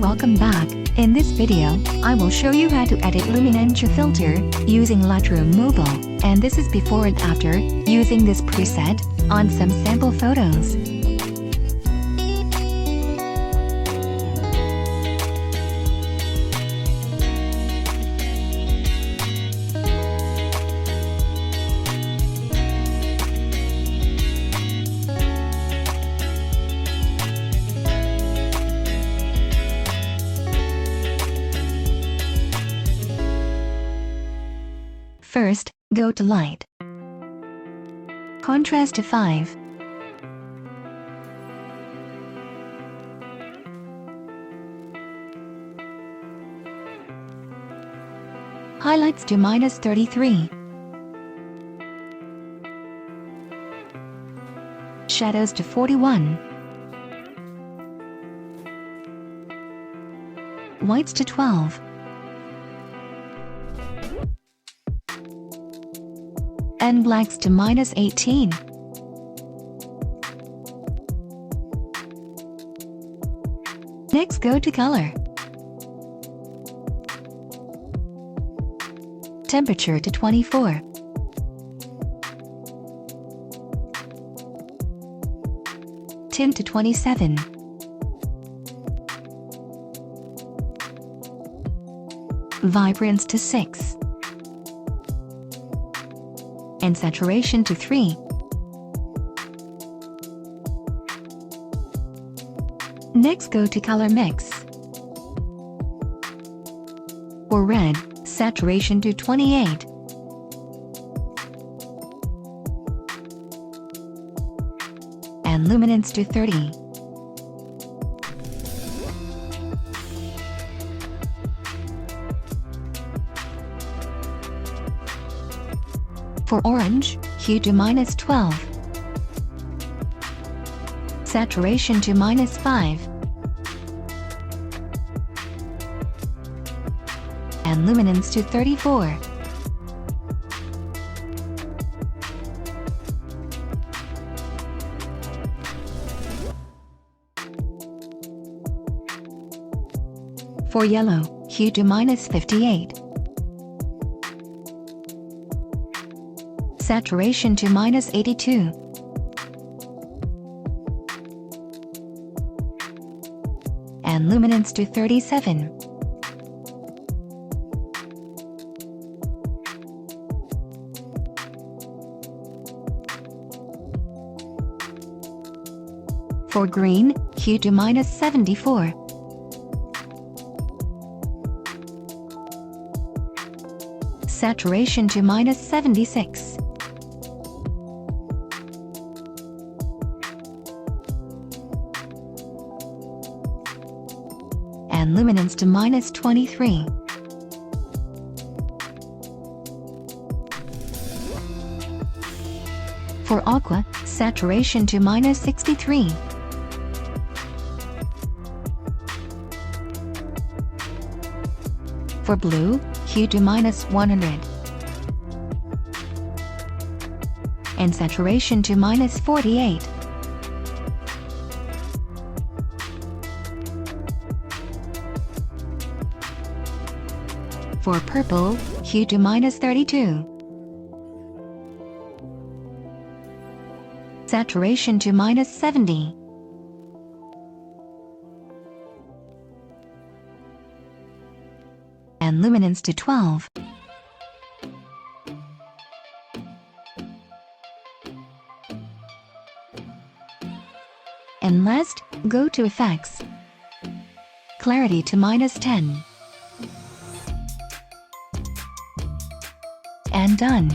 Welcome back. In this video, I will show you how to edit Luminancia filter using Lightroom Mobile, and this is before and after using this preset on some sample photos. First, go to Light. Contrast to 5. Highlights to -33. Shadows to 41. Whites to 12. And blacks to -18. Next, go to Color. Temperature to 24. Tint to 27. Vibrance to 6. And saturation to 3. Next, go to Color Mix. For red, saturation to 28. And luminance to 30. For orange, hue to -12. Saturation to -5. And luminance to 34. For yellow, hue to -58. Saturation to -82. And luminance to 37. For green, hue to -74. Saturation to -76. And luminance to -23. For aqua, saturation to -63. For blue, hue to -100. And saturation to -48. For purple, hue to -32. Saturation to -70. And luminance to 12. And last, go to Effects. Clarity to -10. And done.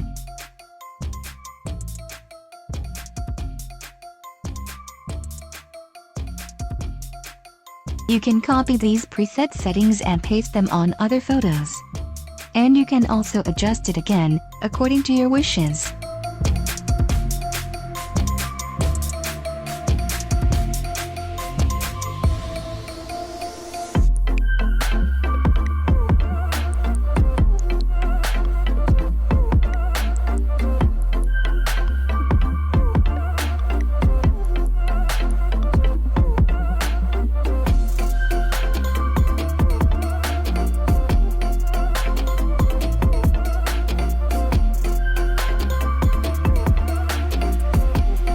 You can copy these preset settings and paste them on other photos. And you can also adjust it again, according to your wishes.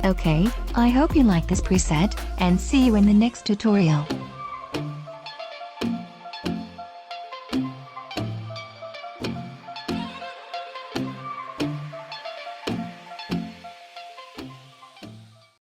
Okay, I hope you like this preset, and see you in the next tutorial.